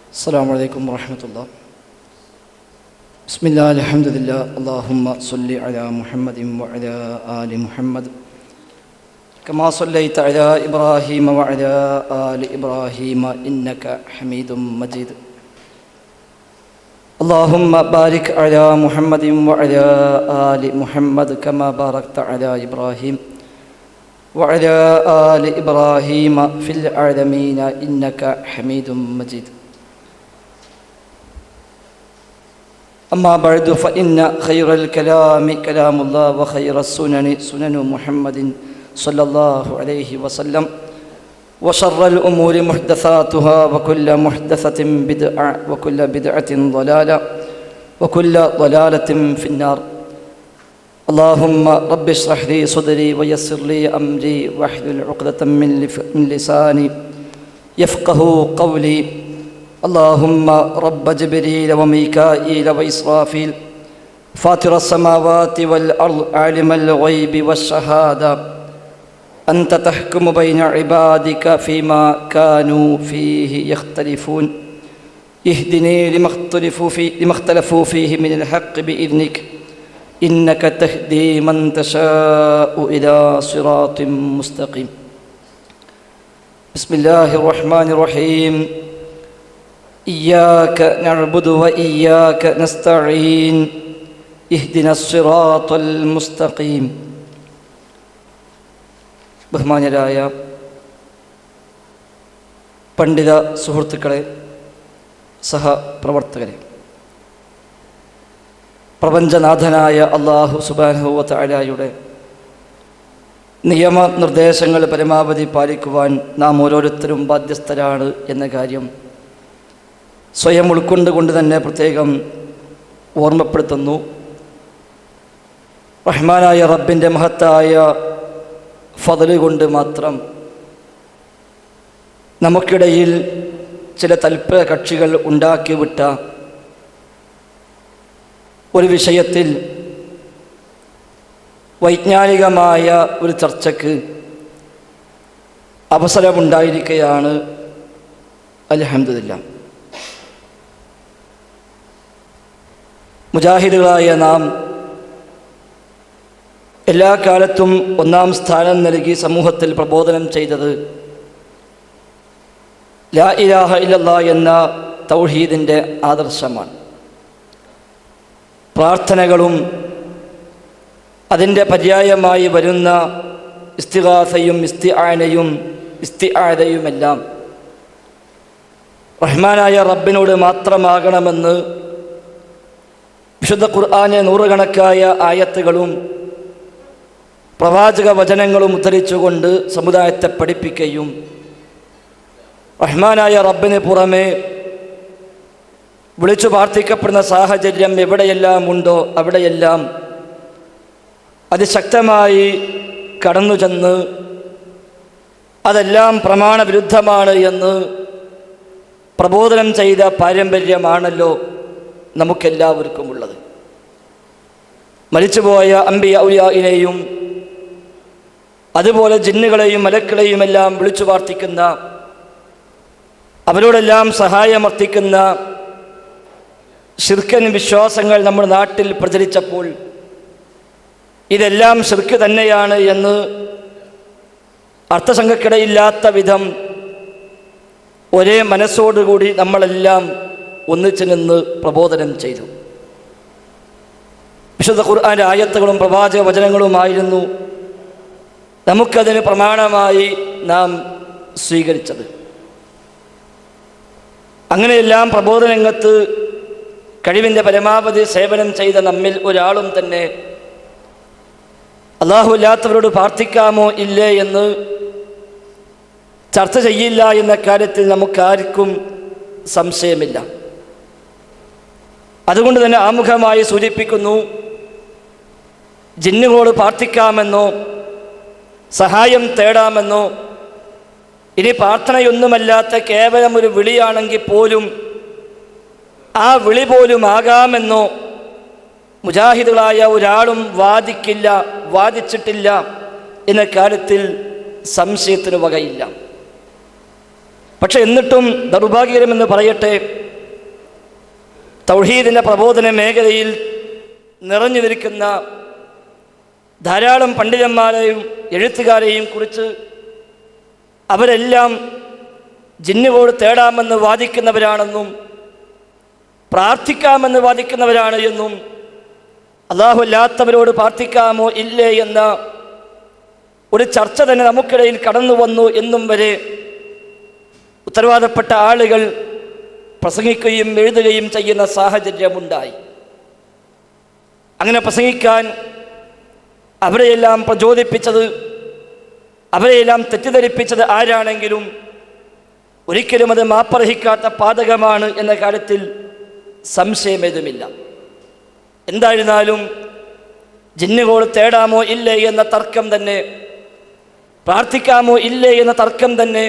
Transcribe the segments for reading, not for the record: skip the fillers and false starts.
السلام عليكم ورحمة الله. بسم الله الحمد لله اللهم صل على محمد وعلى آل محمد كما صليت على إبراهيم وعلى آل إبراهيم إنك حميد مجيد. اللهم بارك على محمد وعلى آل محمد كما باركت على إبراهيم وعلى آل إبراهيم في العالمين إنك حميد مجيد. أما بعد فإن خير الكلام كلام الله وخير السنن سنن محمد صلى الله عليه وسلم وشر الأمور محدثاتها وكل محدثة بدعة وكل بدعة ضلالة وكل ضلالة في النار. اللهم رب اشرح لي صدري ويسر لي أمري واحلل عقدة من لساني يفقه قولي. اللهم رب جبريل وميكائيل وإسرافيل فاطر السماوات والأرض عالم الغيب والشهادة أنت تحكم بين عبادك فيما كانوا فيه يختلفون اهدني لما اختلفوا فيه من الحق بإذنك إنك تهدي من تشاء إلى صراط مستقيم. بسم الله الرحمن الرحيم. إياك نعبد وإياك نستعين اهدنا الصراط المستقيم. ബഹുമാന്യരായ പണ്ഡിത സുഹൃത്തുക്കളെ, സഹപ്രവർത്തകരെ, പ്രപഞ്ചനാഥനായ അല്ലാഹു സുബ്ഹാനഹു വ തആലയുടെ നിയമനിർദ്ദേശങ്ങൾ പരമാവധി പാലിക്കുവാൻ നാം ഓരോരുത്തരും ബാധ്യസ്ഥരാണ് എന്ന കാര്യം സ്വയം ഉൾക്കൊണ്ടുകൊണ്ട് തന്നെ പ്രത്യേകം ഓർമ്മപ്പെടുത്തുന്നു. റഹ്മാനായ റബ്ബിൻ്റെ മഹത്തായ ഫضല് കൊണ്ട് മാത്രം നമുക്കിടയിൽ ചില തൽപര കക്ഷികൾ ഉണ്ടാക്കിവിട്ട ഒരു വിഷയത്തിൽ വൈജ്ഞാനികമായ ഒരു ചർച്ചയ്ക്ക് അവസരമുണ്ടായിരിക്കുകയാണ്. അൽഹംദുലില്ലാഹ്. മുജാഹിദുകളായ നാം എല്ലാ കാലത്തും ഒന്നാം സ്ഥാനം നൽകി സമൂഹത്തിൽ പ്രബോധനം ചെയ്തത് ലാ ഇലാഹ ഇല്ലല്ലാഹ് എന്ന തൗഹീദിൻ്റെ ആദർശമാണ്. പ്രാർത്ഥനകളും അതിൻ്റെ പര്യായമായി വരുന്ന ഇസ്തിഗാസയും ഇസ്തിആദയുമെല്ലാം റഹ്മാനായ റബ്ബിനോട് മാത്രമാകണമെന്ന് വിശുദ്ധ ഖുർആനിലെ നൂറുകണക്കായ ആയത്തുകളും പ്രവാചക വചനങ്ങളും ഉദ്ധരിച്ചുകൊണ്ട് സമുദായത്തെ പഠിപ്പിക്കുകയും റഹ്മാനായ റബ്ബിന് പുറമെ വിളിച്ചു പ്രാർത്ഥിക്കപ്പെടുന്ന സാഹചര്യം എവിടെയെല്ലാം ഉണ്ടോ അവിടെയെല്ലാം അതിശക്തമായി കടന്നു ചെന്ന് അതെല്ലാം പ്രമാണവിരുദ്ധമാണ് എന്ന് പ്രബോധനം ചെയ്ത പാരമ്പര്യമാണല്ലോ നമുക്കെല്ലാവർക്കുമുള്ളത്. മരിച്ചുപോയ അംബിയ ഔലിയായിനെയും അതുപോലെ ജിന്നുകളെയും മലക്കുകളെയും എല്ലാം വിളിച്ചു പ്രാർത്ഥിക്കുന്ന, അവരോടെല്ലാം സഹായമർത്ഥിക്കുന്ന ശിർക്കൻ വിശ്വാസങ്ങൾ നമ്മുടെ നാട്ടിൽ പ്രചരിച്ചപ്പോൾ ഇതെല്ലാം ശിർക്ക് തന്നെയാണ് എന്ന് അർത്ഥശങ്കക്കിടയില്ലാത്ത വിധം ഒരേ മനസ്സോടുകൂടി നമ്മളെല്ലാം ഒന്നിച്ചു നിന്ന് പ്രബോധനം ചെയ്തു. വിശുദ്ധ ഖുർആന്റെ ആയത്തുകളും പ്രവാചക വചനങ്ങളുമായിരുന്നു നമുക്കതിന് പ്രമാണമായി നാം സ്വീകരിച്ചത്. അങ്ങനെയെല്ലാം പ്രബോധനരംഗത്ത് കഴിവിൻ്റെ പരമാവധി സേവനം ചെയ്ത നമ്മിൽ ഒരാളും തന്നെ അല്ലാഹു അല്ലാത്തവരോട് പ്രാർത്ഥിക്കാമോ ഇല്ലേ എന്ന് ചർച്ച ചെയ്യില്ല എന്ന കാര്യത്തിൽ നമുക്കാർക്കും സംശയമില്ല. അതുകൊണ്ട് തന്നെ ആമുഖമായി സൂചിപ്പിക്കുന്നു, ജിന്നുകളോട് പ്രാർത്ഥിക്കാമെന്നോ സഹായം തേടാമെന്നോ ഇനി പ്രാർത്ഥനയൊന്നുമല്ലാത്ത കേവലം ഒരു വിളിയാണെങ്കിൽ പോലും ആ വിളി പോലും ആകാമെന്നോ മുജാഹിദുകളായ ഒരാളും വാദിച്ചിട്ടില്ല എന്ന കാര്യത്തിൽ സംശയത്തിന് വകയില്ല. പക്ഷെ എന്നിട്ടും ദൗർഭാഗ്യകരമെന്ന് പറയട്ടെ, തൗഹീദിൻ്റെ പ്രബോധന മേഖലയിൽ നിറഞ്ഞു നിൽക്കുന്ന ധാരാളം പണ്ഡിതന്മാരെയും എഴുത്തുകാരെയും കുറിച്ച് അവരെല്ലാം ജിന്നുകോട് തേടാമെന്ന് വാദിക്കുന്നവരാണെന്നും പ്രാർത്ഥിക്കാമെന്ന് വാദിക്കുന്നവരാണ് എന്നും അല്ലാഹു അല്ലാത്തവരോട് പ്രാർത്ഥിക്കാമോ ഇല്ലേ എന്ന ഒരു ചർച്ച തന്നെ നമുക്കിടയിൽ കടന്നു വന്നു എന്നും വരെ ഉത്തരവാദപ്പെട്ട ആളുകൾ പ്രസംഗിക്കുകയും എഴുതുകയും ചെയ്യുന്ന സാഹചര്യമുണ്ടായി. അങ്ങനെ പ്രസംഗിക്കാൻ അവരെയെല്ലാം പ്രചോദിപ്പിച്ചത്, അവരെയെല്ലാം തെറ്റിദ്ധരിപ്പിച്ചത് ആരാണെങ്കിലും ഒരിക്കലും അത് മാപ്പർഹിക്കാത്ത പാതകമാണ് എന്ന കാര്യത്തിൽ സംശയമേതുമില്ല. എന്തായിരുന്നാലും ജിന്നുകോൾ തേടാമോ ഇല്ലേ എന്ന തർക്കം തന്നെ, പ്രാർത്ഥിക്കാമോ ഇല്ലേ എന്ന തർക്കം തന്നെ,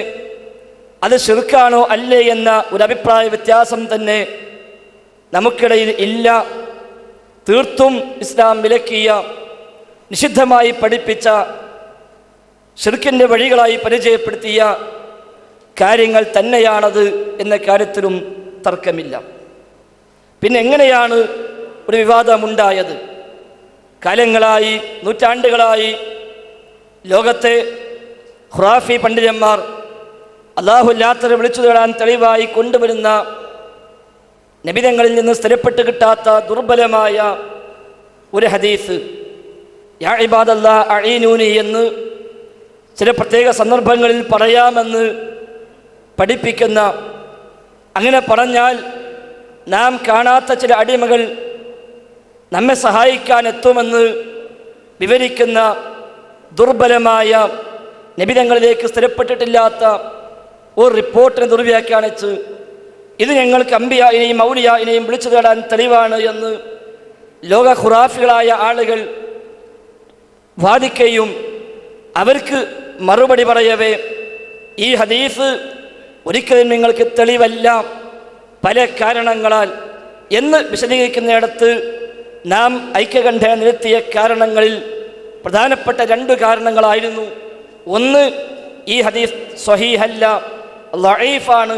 അത് ശിർക്കാണോ അല്ലേ എന്ന ഒരു അഭിപ്രായ വ്യത്യാസം തന്നെ നമുക്കിടയിൽ ഇല്ല. തീർത്തും ഇസ്ലാം വിലക്കിയ, നിഷിദ്ധമായി പഠിപ്പിച്ച, ശിർക്കിൻ്റെ വഴികളായി പരിചയപ്പെടുത്തിയ കാര്യങ്ങൾ തന്നെയാണത് എന്ന കാര്യത്തിലും തർക്കമില്ല. പിന്നെ എങ്ങനെയാണ് ഒരു വിവാദമുണ്ടായത്? കാലങ്ങളായി, നൂറ്റാണ്ടുകളായി ലോകത്തെ ഖുറാഫി പണ്ഡിതന്മാർ അല്ലാഹുല്ലാത്തവരെ വിളിച്ചു തേടാൻ തെളിവായി കൊണ്ടുവരുന്ന, നബിതങ്ങളിൽ നിന്ന് സ്ഥിരപ്പെട്ട് കിട്ടാത്ത ദുർബലമായ ഒരു ഹദീസ്, യാ ഇബാദല്ലാഹ് അഈനൂനി എന്ന് ചില പ്രത്യേക സന്ദർഭങ്ങളിൽ പറയാമെന്ന് പഠിപ്പിക്കുന്ന, അങ്ങനെ പറഞ്ഞാൽ നാം കാണാത്ത ചില അടിമകൾ നമ്മെ സഹായിക്കാൻ എത്തുമെന്ന് വിവരിക്കുന്ന ദുർബലമായ, നബിതങ്ങളിലേക്ക് സ്ഥിരപ്പെട്ടിട്ടില്ലാത്ത ഒരു റിപ്പോർട്ടിനെ ദുർവ്യാഖ്യാനിച്ച് ഇത് ഞങ്ങൾക്ക് അമ്പിയായിനെയും ഔലിയായിനെയും വിളിച്ചു തേടാൻ തെളിവാണ് എന്ന് ലോക ഖുറാഫികളായ ആളുകൾ വാദിക്കുകയും അവർക്ക് മറുപടി പറയവേ, ഈ ഹദീസ് ഒരിക്കലും നിങ്ങൾക്ക് തെളിവല്ല പല കാരണങ്ങളാൽ എന്ന് വിശദീകരിക്കുന്നിടത്ത് നാം ഐക്യകണ്ഠേന നിരത്തിയ കാരണങ്ങളിൽ പ്രധാനപ്പെട്ട 2 കാരണങ്ങളായിരുന്നു. ഒന്ന്, ഈ ഹദീസ് സ്വഹീഹല്ല, ലഈഫാണ്,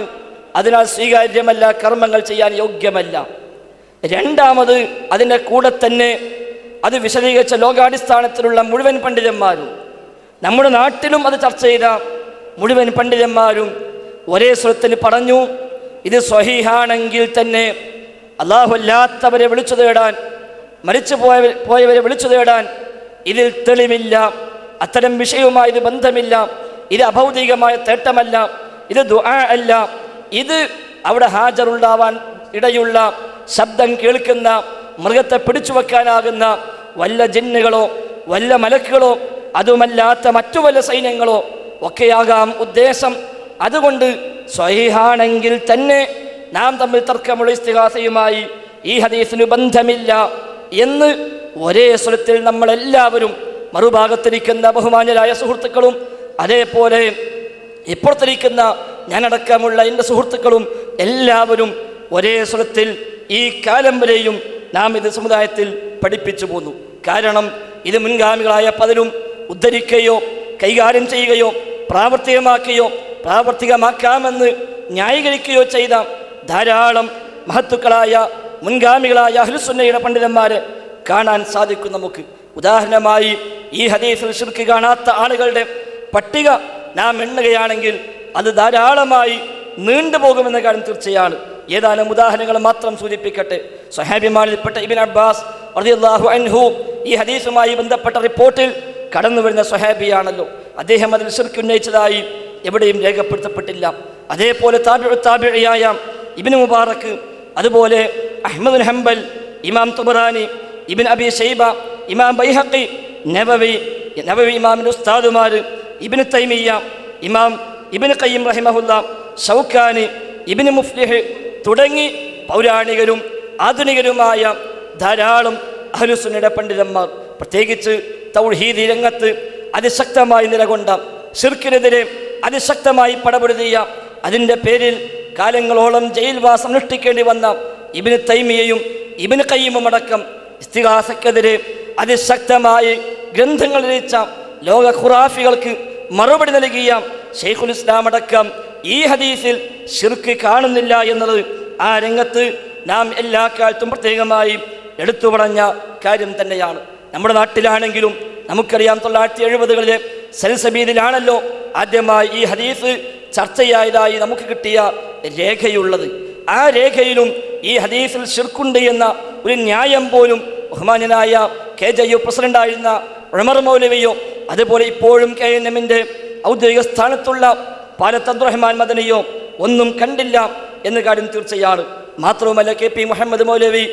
അതിനാൽ സ്വീകാര്യമല്ല, കർമ്മങ്ങൾ ചെയ്യാൻ യോഗ്യമല്ല. രണ്ടാമത്, അതിൻ്റെ കൂടെ തന്നെ അത് വിശദീകരിച്ച ലോകാടിസ്ഥാനത്തിലുള്ള മുഴുവൻ പണ്ഡിതന്മാരും, നമ്മുടെ നാട്ടിലും അത് ചർച്ച ചെയ്ത മുഴുവൻ പണ്ഡിതന്മാരും ഒരേ സ്വരത്തിന് പറഞ്ഞു, ഇത് സ്വഹീഹാണെങ്കിൽ തന്നെ അല്ലാഹു അല്ലാത്തവരെ വിളിച്ചു തേടാൻ, മരിച്ചു പോയവരെ വിളിച്ചു തേടാൻ ഇതിൽ തെളിവില്ല, അത്തരം വിഷയവുമായി ഇത് ബന്ധമില്ല, ഇത് അഭൗതികമായ തേട്ടമല്ല, ഇത് ദുആ അല്ല, ഇത് അവിടെ ഹാജറുണ്ടാവാൻ ഇടയുള്ള, ശബ്ദം കേൾക്കുന്ന, മൃഗത്തെ പിടിച്ചു വെക്കാനാകുന്ന വല്ല ജിന്നുകളോ വല്ല മലക്കുകളോ അതുമല്ലാത്ത മറ്റു വല്ല സൈന്യങ്ങളോ ഒക്കെയാകാം ഉദ്ദേശം. അതുകൊണ്ട് സ്വഹീഹാണെങ്കിൽ തന്നെ നാം തമ്മിൽ തർക്കമുള്ള ഇസ്തിഗാസയുമായി ഈ ഹദീസിന് ബന്ധമില്ല എന്ന് ഒരേ സ്വരത്തിൽ നമ്മളെല്ലാവരും, മറുഭാഗത്തിരിക്കുന്ന ബഹുമാന്യരായ സുഹൃത്തുക്കളും അതേപോലെ ഇപ്പുറത്തിരിക്കുന്ന ഞാനടക്കമുള്ള എൻ്റെ സുഹൃത്തുക്കളും എല്ലാവരും ഒരേ സ്വരത്തിൽ ഈ കാലം വരെയും നാം ഇത് സമുദായത്തിൽ പഠിപ്പിച്ചു പോന്നു. കാരണം ഇത് മുൻഗാമികളായ പലരും ഉദ്ധരിക്കുകയോ കൈകാര്യം ചെയ്യുകയോ പ്രാവർത്തികമാക്കാമെന്ന് ന്യായീകരിക്കുകയോ ചെയ്ത ധാരാളം മഹത്തുക്കളായ മുൻഗാമികളായ അഹ്ലുസുന്നയുടെ പണ്ഡിതന്മാരെ കാണാൻ സാധിക്കും നമുക്ക്. ഉദാഹരണമായി ഈ ഹദീസിൽ ശിർക്ക് കാണാത്ത ആളുകളുടെ പട്ടിക നാം എണ്ണുകയാണെങ്കിൽ അത് ധാരാളമായി നീണ്ടുപോകുമെന്ന കാര്യം തീർച്ചയാണ്. ഏതാനും ഉദാഹരണങ്ങൾ മാത്രം സൂചിപ്പിക്കട്ടെ. സ്വഹാബിമാരിൽപ്പെട്ട ഇബ്നു അബ്ബാസ് റളിയല്ലാഹു അൻഹു ഈ ഹദീസുമായി ബന്ധപ്പെട്ട റിപ്പോർട്ടിൽ കടന്നു വരുന്ന സ്വഹാബിയാണല്ലോ. അദ്ദേഹം അതിൽ ശിർക്ക് ഉന്നയിച്ചതായി എവിടെയും രേഖപ്പെടുത്തപ്പെട്ടില്ല. അതേപോലെ താബിഇയായ ഇബ്നു മുബാറക്, അതുപോലെ അഹ്മദ് ബിൻ ഹംബൽ, ഇമാം തുബറാനി, ഇബ്നു അബി ശൈബ, ഇമാം ബൈഹഖി, നബവി ഇമാമിൻ്റെ ഉസ്താദുമാർ, ഇബ്നു തൈമിയ്യ, ഇമാം ഇബ്നു ഖയ്യിം റഹിമഹുല്ലാ, ഷൗക്കാനി, ഇബ്നു മുഫ്ലിഹ് തുടങ്ങി പൗരാണികരും ആധുനികരുമായ ധാരാളം അഹ്ലുസുന്നയുടെ പണ്ഡിതന്മാർ, പ്രത്യേകിച്ച് തൗഹീദ് രംഗത്ത് അതിശക്തമായി നിലകൊണ്ട, ശിർക്കിനെതിരെ അതിശക്തമായി പടപൊരുതിയ, അതിൻ്റെ പേരിൽ കാലങ്ങളോളം ജയിൽവാസം അനുഷ്ഠിക്കേണ്ടി വന്ന ഇബ്നു തൈമിയയും ഇബ്നു ഖയ്യിമും അടക്കം ഇസ്തിഗാസക്കെതിരെ അതിശക്തമായി ഗ്രന്ഥങ്ങൾ രചിച്ച ലോക ഖുറാഫികൾക്ക് മറുപടി നൽകിയ ശൈഖുൽ ഇസ്ലാം അടക്കം ഈ ഹദീസിൽ ശിർക്ക് കാണുന്നില്ല എന്നത് ആ രംഗത്ത് നാം എല്ലാ കാലത്തും പ്രത്യേകമായി എടുത്തു പറഞ്ഞ കാര്യം തന്നെയാണ്. നമ്മുടെ നാട്ടിലാണെങ്കിലും നമുക്കറിയാം 1970-കളിലെ സൽസബീലിലാണല്ലോ ആദ്യമായി ഈ ഹദീസ് ചർച്ചയായതായി നമുക്ക് കിട്ടിയ രേഖയുള്ളത്. ആ രേഖയിലും ഈ ഹദീസിൽ ശിർക്കുണ്ട് എന്ന ഒരു ന്യായം പോലും ബഹുമാന്യനായ KJU പ്രസിഡന്റായിരുന്ന ഉമർ മൗലവിയോ അതുപോലെ ഇപ്പോഴും KNM-ന്റെ ഔദ്യോഗിക സ്ഥാനത്തുള്ള പാലത്ത് അബ്ദുറഹ്മാൻ മദനിയോ ഒന്നും കണ്ടില്ല എന്ന കാര്യം തീർച്ചയാണ്. മാത്രവുമല്ല KP മുഹമ്മദ് മൗലവി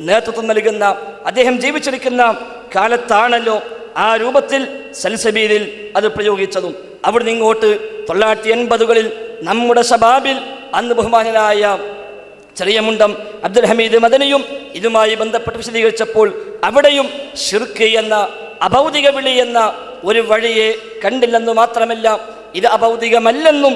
നേതൃത്വം നൽകുന്ന അദ്ദേഹം ജീവിച്ചിരിക്കുന്ന കാലത്താണല്ലോ ആ രൂപത്തിൽ സൽസബീലിൽ അത് പ്രയോഗിച്ചതും. അവിടുന്ന് ഇങ്ങോട്ട് 1980-കളിൽ നമ്മുടെ ശബാബിൽ അന്ന് ബഹുമാനനായ ചെറിയ മുണ്ടം അബ്ദുൽ ഹമീദ് മദനിയും ഇതുമായി ബന്ധപ്പെട്ട് വിശദീകരിച്ചപ്പോൾ അവിടെയും ശിർക്ക് എന്ന അഭൗതിക വിളി എന്ന ഒരു വഴിയെ കണ്ടില്ലെന്നു മാത്രമല്ല, ഇത് അഭൗതികമല്ലെന്നും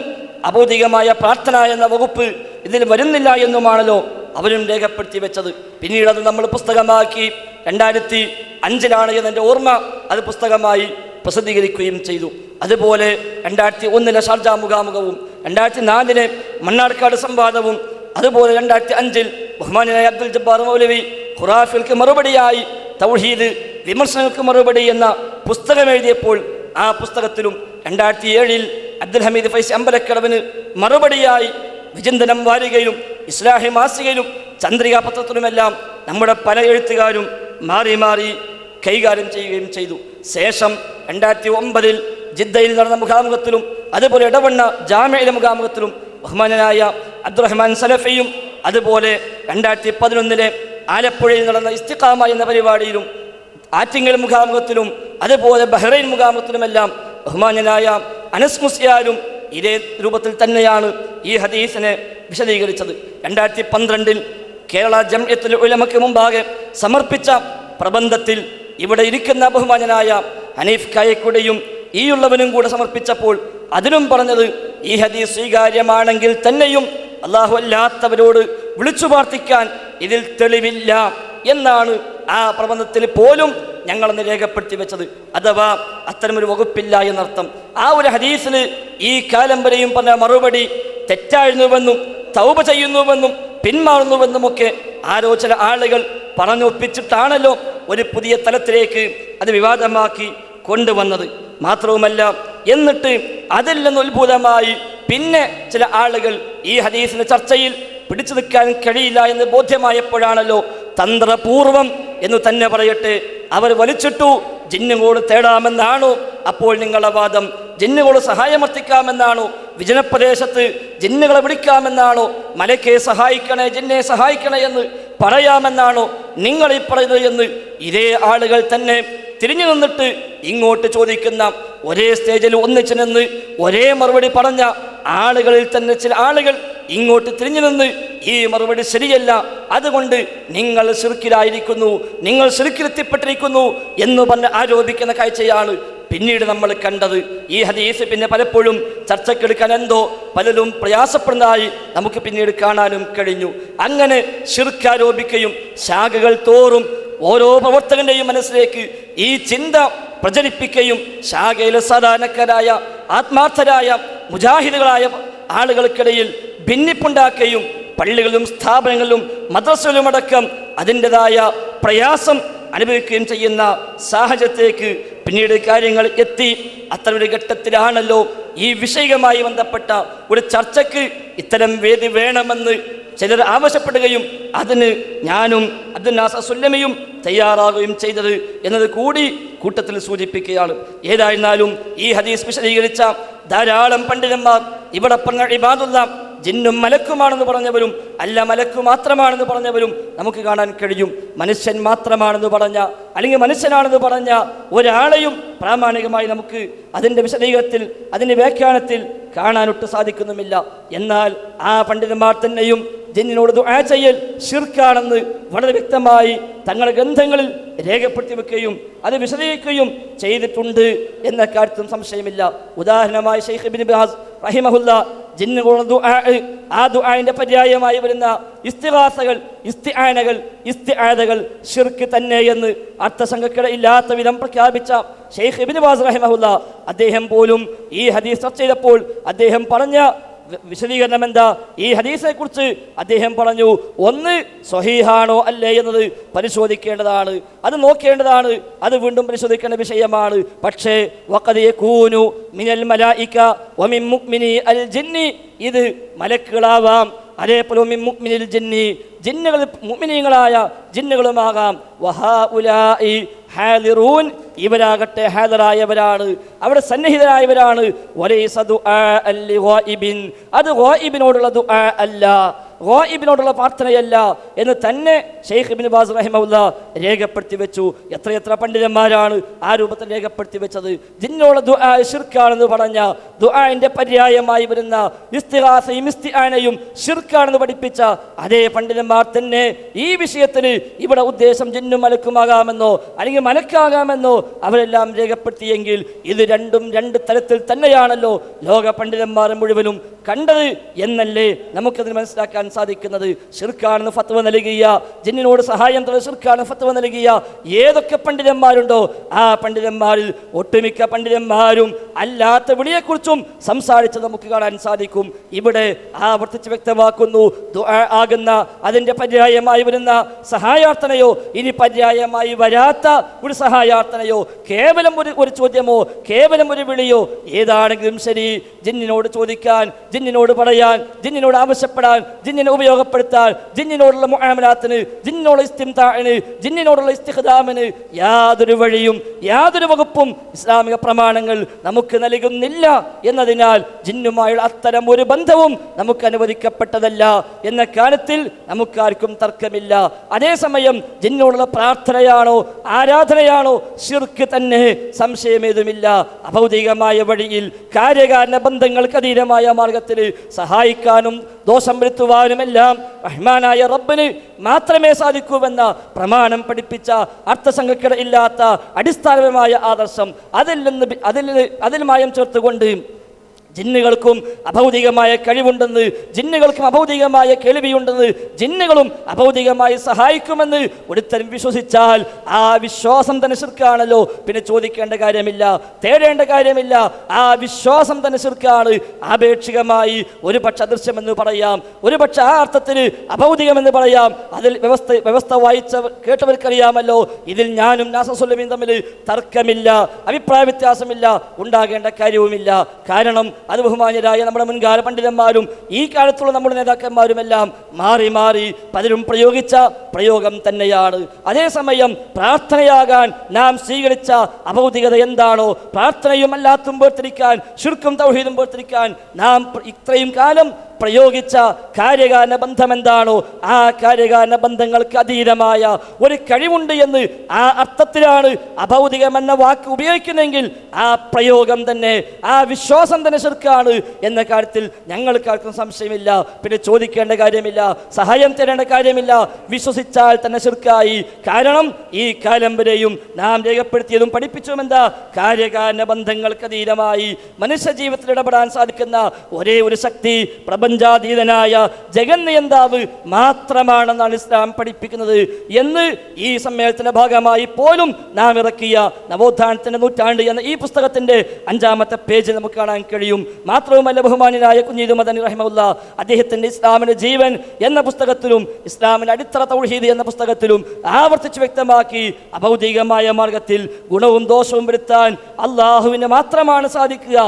അഭൗതികമായ പ്രാർത്ഥന എന്ന വകുപ്പ് ഇതിൽ വരുന്നില്ല എന്നുമാണല്ലോ അവരും രേഖപ്പെടുത്തി വെച്ചത്. പിന്നീട് അത് നമ്മൾ പുസ്തകമാക്കി 2005-ലാണ് എന്നെൻ്റെ ഓർമ്മ, അത് പുസ്തകമായി പ്രസിദ്ധീകരിക്കുകയും ചെയ്തു. അതുപോലെ 2001-ലെ ഷാർജ മുഖാമുഖവും 2004-ലെ മണ്ണാർക്കാട് സംവാദവും അതുപോലെ 2005-ൽ ബഹുമാനായ അബ്ദുൽ ജബ്ബാർ മൗലവി ഖുറാഫിൽക്ക് മറുപടിയായി തൗഹീദ് വിമർശനങ്ങൾക്ക് മറുപടി എന്ന പുസ്തകം എഴുതിയപ്പോൾ ആ പുസ്തകത്തിലും 2007-ൽ അബ്ദുൽ ഹമീദ് ഫൈസി അമ്പലക്കടവിന് മറുപടിയായി വിചിന്തനം വാരികയിലും ഇസ്ലാഹി മാസികയിലും ചന്ദ്രിക പത്രത്തിലുമെല്ലാം നമ്മുടെ പല എഴുത്തുകാരും മാറി മാറി കൈകാര്യം ചെയ്യുകയും ചെയ്തു. ശേഷം 2009-ൽ ജിദ്ദയിൽ നടന്ന മുഖാമുഖത്തിലും അതുപോലെ ഇടവണ്ണ ജാമിഅയിലെ മുഖാമുഖത്തിലും ബഹുമാനനായ അബ്ദുറഹ്മാൻ സലഫിയും അതുപോലെ 2011-ലെ ആലപ്പുഴയിൽ നടന്ന ഇസ്തിഖാമ എന്ന പരിപാടിയിലും ആറ്റിങ്ങൽ മുഖാമുഖത്തിലും അതുപോലെ ബഹ്റൈൻ മുഖാമുഖത്തിലുമെല്ലാം ബഹുമാന്യനായ അനസ് മുസ്യാരും ഇതേ രൂപത്തിൽ തന്നെയാണ് ഈ ഹദീസിനെ വിശദീകരിച്ചത്. 2012-ൽ കേരള ജംഇയ്യത്തുൽ ഉലമയ്ക്ക് മുമ്പാകെ സമർപ്പിച്ച പ്രബന്ധത്തിൽ ഇവിടെ ഇരിക്കുന്ന ബഹുമാന്യനായ ഹനീഫ് കായക്കുടിയും ഈയുള്ളവനും കൂടെ സമർപ്പിച്ചപ്പോൾ അതിനും പറഞ്ഞത് ഈ ഹദീസ് സ്വീകാര്യമാണെങ്കിൽ തന്നെയും അല്ലാഹു അല്ലാത്തവരോട് വിളിച്ചു പ്രാർത്ഥിക്കാൻ ഇതിൽ തെളിവില്ല എന്നാണ് ആ പ്രബന്ധത്തിൽ പോലും ഞങ്ങളെന്ന് രേഖപ്പെടുത്തി വെച്ചത്. അഥവാ അത്തരമൊരു വകുപ്പില്ല എന്നർത്ഥം. ആ ഒരു ഹദീസിന് ഈ കാലം വരെയും പറഞ്ഞ മറുപടി തെറ്റായിരുന്നുവെന്നും തൗബ ചെയ്യുന്നുവെന്നും പിന്മാറുന്നുവെന്നുമൊക്കെ ആരോ ചില ആളുകൾ പറഞ്ഞൊപ്പിച്ചിട്ടാണല്ലോ ഒരു പുതിയ തലത്തിലേക്ക് അത് വിവാദമാക്കി കൊണ്ടുവന്നത്. മാത്രവുമല്ല, എന്നിട്ട് അതിൽ നിന്ന് ഉത്ഭുതമായി പിന്നെ ചില ആളുകൾ ഈ ഹദീസിന്റെ ചർച്ചയിൽ പിടിച്ചു നിൽക്കാൻ കഴിയില്ല എന്ന് ബോധ്യമായപ്പോഴാണല്ലോ തന്ത്രപൂർവം എന്ന് തന്നെ പറയട്ടെ അവർ വലിച്ചിട്ടു. ജിന്നുകളോട് തേടാമെന്നാണോ അപ്പോൾ നിങ്ങളുടെ വാദം? ജിന്നുകളോട് സഹായമർത്ഥിക്കാമെന്നാണോ? വിജനപ്രദേശത്ത് ജിന്നുകളെ വിളിക്കാമെന്നാണോ? മലക്കെ സഹായിക്കണേ, ജിന്നെ സഹായിക്കണേ എന്ന് പറയാമെന്നാണോ നിങ്ങൾ ഈ പറയുന്നത് എന്ന് ഇതേ ആളുകൾ തന്നെ തിരിഞ്ഞു നിന്നിട്ട് ഇങ്ങോട്ട് ചോദിക്കുന്ന, ഒരേ സ്റ്റേജിൽ ഒന്നിച്ചു നിന്ന് ഒരേ മറുപടി പറഞ്ഞ ആളുകളിൽ തന്നെ ചില ആളുകൾ ഇങ്ങോട്ട് തിരിഞ്ഞു നിന്ന് ഈ മറുപടി ശരിയല്ല, അതുകൊണ്ട് നിങ്ങൾ ശിർക്കിലായിരിക്കുന്നു, നിങ്ങൾ ശിർക്കിലെത്തിപ്പെട്ടിരിക്കുന്നു എന്ന് പറഞ്ഞ് ആരോപിക്കുന്ന കാഴ്ചയാണ് പിന്നീട് നമ്മൾ കണ്ടത്. ഈ ഹദീസ് പിന്നെ പലപ്പോഴും ചർച്ചക്കെടുക്കാൻ എന്തോ പലരും പ്രയാസപ്പെടുന്നതായി നമുക്ക് പിന്നീട് കാണാനും കഴിഞ്ഞു. അങ്ങനെ ശിർക്കാരോപിക്കുകയും ശാഖകൾ തോറും ഓരോ പ്രവർത്തകന്റെയും മനസ്സിലേക്ക് ഈ ചിന്ത പ്രചരിപ്പിക്കുകയും ശാഖയിലെ സാധാരണക്കാരായ ആത്മാർത്ഥരായ മുജാഹിദുകളായ ആളുകൾക്കിടയിൽ ഭിന്നിപ്പുണ്ടാക്കുകയും പള്ളികളിലും സ്ഥാപനങ്ങളിലും മദ്രസയിലുമടക്കം അതിൻ്റെതായ പ്രയാസം അനുഭവിക്കുകയും ചെയ്യുന്ന സാഹചര്യത്തിലേക്ക് പിന്നീട് കാര്യങ്ങൾ എത്തി. അത്തരമൊരു ഘട്ടത്തിലാണല്ലോ ഈ വിഷയവുമായി ബന്ധപ്പെട്ട ഒരു ചർച്ചയ്ക്ക് ഇത്തരം വേദി വേണമെന്ന് ചിലർ ആവശ്യപ്പെടുകയും അതിന് ഞാനും അബ്ദുൽ നാസർ സുല്ലമിയും തയ്യാറാകുകയും ചെയ്തത് എന്നത് കൂടി കൂട്ടത്തിൽ സൂചിപ്പിക്കുകയാണ്. ഏതായിരുന്നാലും ഈ ഹദീസ് വിശദീകരിച്ച ധാരാളം പണ്ഡിതന്മാർ ഇവിടെ പറഞ്ഞ ഇബാദുള്ള ജിന്നും മലക്കുമാണെന്ന് പറഞ്ഞവരും അല്ല മലക്കു മാത്രമാണെന്ന് പറഞ്ഞവരും നമുക്ക് കാണാൻ കഴിയും. മനുഷ്യൻ മാത്രമാണെന്ന് പറഞ്ഞ അല്ലെങ്കിൽ മനുഷ്യനാണെന്ന് പറഞ്ഞ ഒരാളെയും പ്രാമാണികമായി നമുക്ക് അതിൻ്റെ വിശദീകരണത്തിൽ അതിൻ്റെ വ്യാഖ്യാനത്തിൽ കാണാനൊട്ട് സാധിക്കുന്നുമില്ല. എന്നാൽ ആ പണ്ഡിതന്മാർ തന്നെയും ജിന്നിനോട് ദുആ ചെയ്യൽ ശിർക്കാണെന്ന് വളരെ വ്യക്തമായി തങ്ങളുടെ ഗ്രന്ഥങ്ങളിൽ രേഖപ്പെടുത്തി വെക്കുകയും അത് വിശദീകരിക്കുകയും ചെയ്തിട്ടുണ്ട് എന്ന കാര്യത്തിലും സംശയമില്ല. ഉദാഹരണമായി ശൈഖ് ഇബ്നു ബാസ് റഹിമഹുല്ല ജിന്നുകളുടെ ദുആ, ആ ദുആന്റെ പര്യായമായി വരുന്ന ഇസ്തിഗാസകൾ, ഇസ്തിആനകൾ, ഇസ്തിആദകൾ ശിർക്ക് തന്നെ എന്ന് അർത്ഥസംഖ്യയില്ലാത്ത വിധം പ്രഖ്യാപിച്ച ശൈഖ് ഇബ്നു ബാസ് റഹിമഹുല്ല അദ്ദേഹം പോലും ഈ ഹദീസ് ചർച്ച ചെയ്തപ്പോൾ അദ്ദേഹം പറഞ്ഞ വിശദീകരണം എന്താ? ഈ ഹദീസിനെ കുറിച്ച് അദ്ദേഹം പറഞ്ഞു, ഒന്ന് സ്വഹീഹാണോ അല്ലേ എന്നത് പരിശോധിക്കേണ്ടതാണ്, അത് നോക്കേണ്ടതാണ്, അത് വീണ്ടും പരിശോധിക്കേണ്ട വിഷയമാണ്. പക്ഷേ വഖദ് യകൂനു മിനൽ മലായിക വമിൻ മുഅ്മിനി അൽ ജിന്നി, ഇത് മലക്കുകളാവാം, അതേപോലെ മിൻ മുഅ്മിനിൽ ജിന്നി, ജിന്നുകൾ മുഅ്മിനീങ്ങളായ ജിന്നുകളുമാകാം. വഹഉലാഇ ഹാദിറൂൻ, ഇവരാകട്ടെ ഹാദിറായവരാണ്, അവിടെ സന്നിഹിതരായവരാണ്. വലൈസ ദുആഅൻ ലിഗായിബിൻ, അത് ഗായിബിനോടുള്ള ദുആ അല്ല, ഗായിബിനോടുള്ള പ്രാർത്ഥനയല്ല എന്ന് തന്നെ ശൈഖ് ഇബ്നു ബാസ് റഹിമഹുല്ലാ രേഖപ്പെടുത്തി വെച്ചു. എത്രയെത്ര പണ്ഡിതന്മാരാണ് ആ രൂപത്തിൽ രേഖപ്പെടുത്തി വെച്ചത്. ജിന്നോടുള്ള ദുആ ശിർക്കാണെന്ന് പറഞ്ഞ, ദുആഇന്റെ പര്യായമായി വരുന്ന ഇസ്തിഗാസയും ഇസ്തിആനയും ശിർക്കാണെന്ന് പഠിപ്പിച്ച അതേ പണ്ഡിതന്മാർ തന്നെ ഈ വിഷയത്തിൽ ഇവിടെ ഉദ്ദേശം ജിന്നും മലക്കുമാകാമെന്നോ അല്ലെങ്കിൽ മലക്കാകാമെന്നോ അവരെല്ലാം രേഖപ്പെടുത്തിയെങ്കിൽ ഇത് രണ്ടും രണ്ട് തരത്തിൽ തന്നെയാണല്ലോ ലോക പണ്ഡിതന്മാർ മുഴുവനും കണ്ടത് എന്നല്ലേ നമുക്കതിന് മനസ്സിലാക്കാൻ സാധിക്കുന്നത്. ശിർക്കാണെന്ന് ഫത്വ നൽകിയ, ജിന്നിനോട് സഹായം തേടുന്ന ശിർക്കാണ് ഫത്വ നൽകിയ ഏതൊക്കെ പണ്ഡിതന്മാരുണ്ടോ ആ പണ്ഡിതന്മാരിൽ ഒട്ടുമിക്ക പണ്ഡിതന്മാരും അല്ലാത്ത വിളിയെക്കുറിച്ചും സംസാരിച്ച് നമുക്ക് കാണാൻ സാധിക്കും. ഇവിടെ ആവർത്തിച്ച് വ്യക്തമാക്കുന്നു, ദുആ ആകുന്ന അതിൻ്റെ പര്യായമായി വരുന്ന സഹായാർത്ഥനയോ ഇനി പര്യായമായി വരാത്ത ഒരു സഹായാർത്ഥനയോ കേവലം ഒരു ചോദ്യമോ കേവലം ഒരു വിളിയോ ഏതാണെങ്കിലും ശരി, ജിന്നിനോട് ചോദിക്കാൻ, ജിന്നിനോട് പറയാൻ, ജിന്നിനോട് ആവശ്യപ്പെടാൻ, ജിന്നിനെ ഉപയോഗപ്പെടുത്താൻ, ജിന്നിനോടുള്ള മുആമലാത്തിന്, ജിന്നിനോടുള്ള ഇസ്തിംതാഇന്, ജിന്നിനോടുള്ള ഇസ്തിഖ്ദാമിന് യാതൊരു വഴിയും യാതൊരു വകുപ്പും ഇസ്ലാമിക പ്രമാണങ്ങൾ നമുക്ക് നൽകുന്നില്ല എന്നതിനാൽ ജിന്നുമായുള്ള അത്തരം ഒരു ബന്ധവും നമുക്ക് അനുവദിക്കപ്പെട്ടതല്ല എന്ന കാര്യത്തിൽ നമുക്കാർക്കും തർക്കമില്ല. അതേസമയം ജിന്നിനോടുള്ള പ്രാർത്ഥനയാണോ ആരാധനയാണോ ശിർക്ക് തന്നെ, സംശയമേതുമില്ല. അഭൗതികമായ വഴിയിൽ കാര്യകാരണ ബന്ധങ്ങൾക്ക് അധീനമായ മാർഗത്തിൽ സഹായിക്കാനും ദോഷം വരുത്തുവാനുമെല്ലാം റഹ്മാനായ റബ്ബിന് മാത്രമേ സാധിക്കൂവെന്ന പ്രമാണം പഠിപ്പിച്ച അർത്ഥസംഖ്യക്കിട ഇല്ലാത്ത അടിസ്ഥാനപരമായ ആദർശം അതിൽ മായം ചേർത്തുകൊണ്ട് ജിന്നുകൾക്കും അഭൗതികമായ കഴിവുണ്ടെന്ന്, ജിന്നുകൾക്കും അഭൗതികമായ കേൾവിയുണ്ടെന്ന്, ജിന്നുകളും അഭൗതികമായി സഹായിക്കുമെന്ന് ഒരുത്തരം വിശ്വസിച്ചാൽ ആ വിശ്വാസം തന്നെ ശിർക്കാണല്ലോ. പിന്നെ ചോദിക്കേണ്ട കാര്യമില്ല, തേടേണ്ട കാര്യമില്ല, ആ വിശ്വാസം തന്നെ ശിർക്കാണ്. ആപേക്ഷികമായി ഒരു പക്ഷെ അദൃശ്യമെന്ന് പറയാം, ഒരു പക്ഷെ ആ അർത്ഥത്തിൽ അഭൗതികമെന്ന് പറയാം. അതിൽ വ്യവസ്ഥ കേട്ടവർക്കറിയാമല്ലോ, ഇതിൽ ഞാനും നാസസുല്ലമീൻ തമ്മിൽ തർക്കമില്ല, അഭിപ്രായ വ്യത്യാസമില്ല, ഉണ്ടാകേണ്ട കാര്യവുമില്ല. കാരണം അത് ബഹുമാന്യരായ നമ്മുടെ മുൻകാല പണ്ഡിതന്മാരും ഈ കാലത്തുള്ള നമ്മുടെ നേതാക്കന്മാരുമെല്ലാം മാറി മാറി പലരും പ്രയോഗിച്ച പ്രയോഗം തന്നെയാണ്. അതേസമയം പ്രാർത്ഥനയാകാൻ നാം സ്വീകരിച്ച അഭൗതികത എന്താണോ, പ്രാർത്ഥനയും അല്ലാത്തും വേർതിരിക്കാൻ, ശിർക്കും തൗഹീദും വേർതിരിക്കാൻ നാം ഇത്രയും കാലം പ്രയോഗിച്ച കാര്യകാരണ ബന്ധം എന്താണോ, ആ കാര്യകാരണ ബന്ധങ്ങൾക്ക് അതീതമായ ഒരു കഴിവുണ്ട് എന്ന് ആ അർത്ഥത്തിലാണ് അഭൗതികമെന്ന വാക്ക് ഉപയോഗിക്കുന്നെങ്കിൽ ആ പ്രയോഗം തന്നെ, ആ വിശ്വാസം തന്നെ ശിർക്കാണ് എന്ന കാര്യത്തിൽ ഞങ്ങൾക്കാർക്കും സംശയമില്ല. പിന്നെ ചോദിക്കേണ്ട കാര്യമില്ല, സഹായം തരേണ്ട കാര്യമില്ല, വിശ്വസിച്ചാൽ തന്നെ ശിർക്കായി. കാരണം ഈ കാലം വരെയും നാം രേഖപ്പെടുത്തിയതും പഠിപ്പിച്ചതും എന്താ? കാര്യകാരണ ബന്ധങ്ങൾക്ക് അതീതമായി മനുഷ്യ ജീവിതത്തിൽ ഇടപെടാൻ സാധിക്കുന്ന ഒരേ ഒരു ശക്തി പ്രപഞ്ചാതീതനായ ജഗന്നിയന്താവ് മാത്രമാണെന്നാണ് ഇസ്ലാം പഠിപ്പിക്കുന്നത് എന്ന് ഈ സമ്മേളനത്തിന്റെ ഭാഗമായി പോലും നാം ഇറക്കിയ നവോത്ഥാനത്തിന്റെ നൂറ്റാണ്ട് എന്ന ഈ പുസ്തകത്തിന്റെ 5-ാമത്തെ പേജിൽ നമുക്ക് കാണാൻ കഴിയും. മാത്രവുമല്ല, ബഹുമാന്യനായ കുഞ്ഞീദ് മദനി റഹിമഹുല്ലാ അദ്ദേഹത്തിന്റെ ഇസ്ലാമിന്റെ ജീവൻ എന്ന പുസ്തകത്തിലും ഇസ്ലാമിന്റെ അടിത്തറ തൗഹീദ് എന്ന പുസ്തകത്തിലും ആവർത്തിച്ച് വ്യക്തമാക്കി, അഭൗതികമായ മാർഗത്തിൽ ഗുണവും ദോഷവും വരുത്താൻ അള്ളാഹുവിന് മാത്രമാണ് സാധിക്കുക.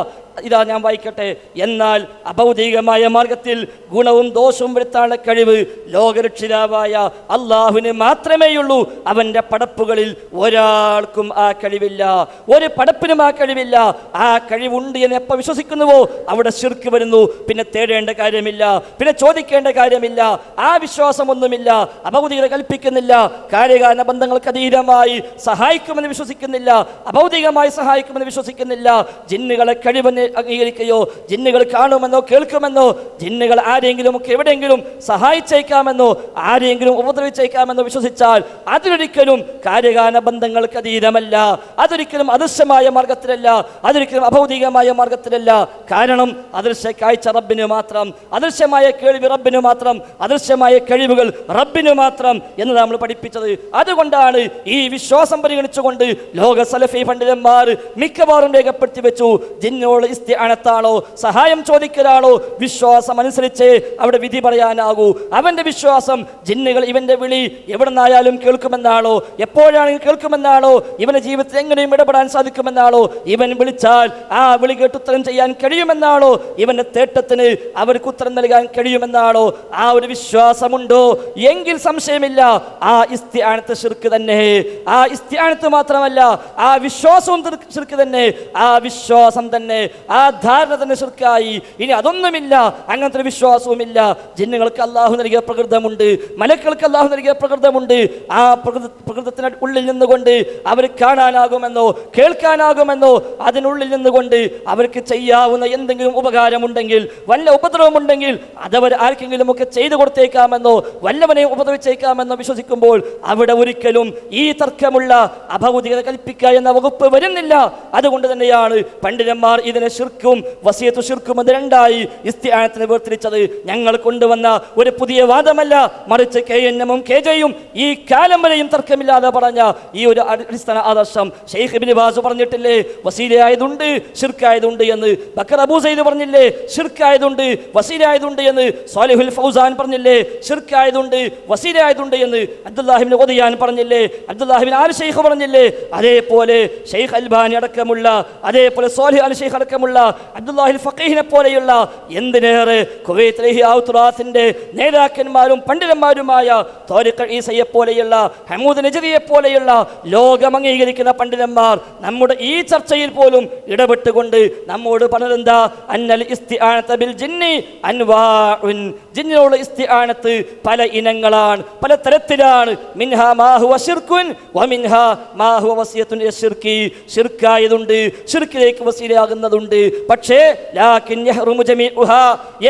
ഇതാ ഞാൻ വായിക്കട്ടെ. എന്നാൽ അഭൗതികമായ മാർഗത്തിൽ ഗുണവും ദോഷവും വരുത്താനുള്ള കഴിവ് ലോകരക്ഷിതാവായ അള്ളാഹുവിന് മാത്രമേയുള്ളൂ. അവൻ്റെ പടപ്പുകളിൽ ഒരാൾക്കും ആ കഴിവില്ല, ഒരു പടപ്പിനും ആ കഴിവില്ല. ആ കഴിവുണ്ട് എന്ന് എപ്പോൾ വിശ്വസിക്കുന്നുവോ അവിടെ ശിർക്ക് വരുന്നു. പിന്നെ തേടേണ്ട കാര്യമില്ല, പിന്നെ ചോദിക്കേണ്ട കാര്യമില്ല, ആ വിശ്വാസമൊന്നുമില്ല. അഭൗതികത കൽപ്പിക്കുന്നില്ല, കാര്യകാരണ ബന്ധങ്ങൾക്ക് അതീതമായി സഹായിക്കുമെന്ന് വിശ്വസിക്കുന്നില്ല, അഭൗതികമായി സഹായിക്കുമെന്ന് വിശ്വസിക്കുന്നില്ല. ജിന്നുകളെ കഴിവെന്ന് അംഗീകരിക്കുകയോ ജിന്നുകൾ കാണുമെന്നോ കേൾക്കുമെന്നോ ജിന്നുകൾ ആരെങ്കിലും ഒക്കെ എവിടെയെങ്കിലും സഹായിച്ചേക്കാമെന്നോ ആരെങ്കിലും ഉപദ്രവിച്ചേക്കാമെന്നോ വിശ്വസിച്ചാൽ അതിലൊരിക്കലും കാര്യകാരണ ബന്ധങ്ങൾക്ക് അതീതമല്ല, അതൊരിക്കലും അദൃശ്യമായ മാർഗത്തിലല്ല, അതൊരിക്കലും അഭൗതികമായ മാർഗത്തിലല്ല. കാരണം അദൃശ്യ കാഴ്ച റബ്ബിന് മാത്രം, അദൃശ്യമായ കേൾവി റബ്ബിന് മാത്രം, അദൃശ്യമായ കഴിവുകൾ റബ്ബിന് മാത്രം എന്ന് നമ്മൾ പഠിപ്പിച്ചത്. അതുകൊണ്ടാണ് ഈ വിശ്വാസം പരിഗണിച്ചുകൊണ്ട് ലോക സലഫി പണ്ഡിതന്മാർ മിക്കവാറും രേഖപ്പെടുത്തി വെച്ചു, ജിന്നോട് ഇസ്തിആനത്താണോ, സഹായം ചോദിക്കലാണോ വിശ്വാസം അനുസരിച്ച് അവിടെ വിധി പറയാനാകൂ. അവന്റെ വിശ്വാസം ജിന്നുകൾ ഇവന്റെ വിളി എവിടെ നിന്നായാലും കേൾക്കുമെന്നാണോ, എപ്പോഴാണെങ്കിലും കേൾക്കുമെന്നാണോ, ഇവന്റെ ജീവിതത്തിൽ എങ്ങനെയും ഇടപെടാൻ സാധിക്കുമെന്നാണോ, ഇവൻ വിളിച്ചാൽ ആ വിളി കേട്ട് ഉത്തരം ചെയ്യാൻ കഴിയുമെന്നാണോ, ഇവന്റെ തേട്ടത്തിന് അവർക്ക് ഉത്തരം നൽകാൻ കഴിയുമെന്നാണോ, ആ ഒരു വിശ്വാസമുണ്ടോ എങ്കിൽ സംശയമില്ല ആ ഇസ്തിആനത്ത് ശിർക്ക് തന്നെ. ആ ഇസ്തിആനത്ത് മാത്രമല്ല, ആ വിശ്വാസവും ശിർക്ക് തന്നെ. ആ വിശ്വാസം തന്നെ, ആ ധാരണ തന്നെ ശിർക്കായി. ഇനി അതൊന്നുമില്ല, അങ്ങനത്തെ വിശ്വാസവുമില്ല. ജിന്നുകൾക്ക് അല്ലാഹു നൽകിയ പ്രകൃതമുണ്ട്, മലക്കുകൾക്ക് അല്ലാഹു നൽകിയ പ്രകൃതമുണ്ട്. ആ പ്രകൃതത്തിന് ഉള്ളിൽ നിന്നുകൊണ്ട് അവർ കാണാനാകുമെന്നോ കേൾക്കാനാകുമെന്നോ, അതിനുള്ളിൽ നിന്നുകൊണ്ട് അവർക്ക് ചെയ്യാവുന്ന എന്തെങ്കിലും ഉപകാരമുണ്ടെങ്കിൽ, വല്ല ഉപദ്രവമുണ്ടെങ്കിൽ അതവർ ആർക്കെങ്കിലും ഒക്കെ ചെയ്തു കൊടുത്തേക്കാമെന്നോ, വല്ലവനെയും ഉപദ്രവിച്ചേക്കാമെന്നോ വിശ്വസിക്കുമ്പോൾ അവിടെ ഒരിക്കലും ഈ തർക്കമുള്ള അഭൗതികത കൽപ്പിക്കുക എന്ന വകുപ്പ് വരുന്നില്ല. അതുകൊണ്ട് തന്നെയാണ് പണ്ഡിതന്മാർ ഇതിനെ ശിർക്കും വസിയത്തു ശിർക്കും എന്ന് രണ്ടായി ഇസ്തിആനത്തിനെ വേർതിരിച്ചത്. ഞങ്ങൾ കൊണ്ടുവന്ന ഒരു പുതിയ വാദമല്ല, മറിച്ച് KNM-ഉം KJ-യും ഈ കാലം വരെയും തർക്കമില്ലാതെ പറഞ്ഞ ഈ ഒരു അടിസ്ഥാന ആദർശം. ഷെയ്ഖ് ഇബ്നു ബാസ് പറഞ്ഞിട്ടില്ലേ വസീലയായതുണ്ട് ശിർക്കായതുണ്ട് എന്ന്. ബക്കർ അബൂ സയ്യിദ് പറഞ്ഞില്ലേ ശിർക്കായതുണ്ട് വസീലയായതുണ്ട് എന്ന്. സ്വാലിഹുൽ ഫൗസാൻ പറഞ്ഞില്ലേ ശിർക്കായതുണ്ട് വസീലയായതുണ്ട് എന്ന്. അബ്ദുല്ലാഹിബ്നു ഖുദയാൻ പറഞ്ഞില്ലേ, അബ്ദുല്ലാഹിബ്നു ആൽ ഷെയ്ഖ് പറഞ്ഞില്ലേ. അതേപോലെ ഷെയ്ഖ് അൽബാനി അടക്കമുള്ള, അതേപോലെ സ്വാലിഹ് അൽ ഷെയ്ഖ് അടക്കമുള്ള, അബ്ദുല്ലാഹിൽ ഫഖീഹിനെ പോലെയുള്ള, എന്തിനേറെ കുവൈത്ത് ഔത്തുറാത്തിന്റെ നേതാക്കന്മാരും പണ്ഡിതന്മാരുമായ താരിഖ് ഈസയെ പോലെയുള്ള, ഹമൂദ് നജദിയെ പോലെയുള്ള ലോകം അംഗീകരിക്കുന്ന പണ്ഡിതന്മാർ നമ്മുടെ ഈ ചർച്ചയിൽ പോലും ഇടപെട്ടുകൊണ്ട് നമ്മോട് പറഞ്ഞതെന്താ? അന്നൽ ഇസ്തിആനത ബിൽ ജിന്നി അൻവാഉൻ. ജിന്നിനുള്ള ഇസ്തിആനത്ത് പല ഇനങ്ങളാണ്, പല തരത്തിലാണ്. മിൻഹാ മാ ഹുവ ശിർകുൻ വമിൻഹാ മാ ഹുവ വസിയത്തുൻ ലിശ്ശിർകി. ശിർക്കായതുണ്ട്, ശിർക്കിലേക്ക് വസീലയാകുന്നതുണ്ട്. പക്ഷേ ലാകിൻ യഹ്റുമു ജമീഉഹാ,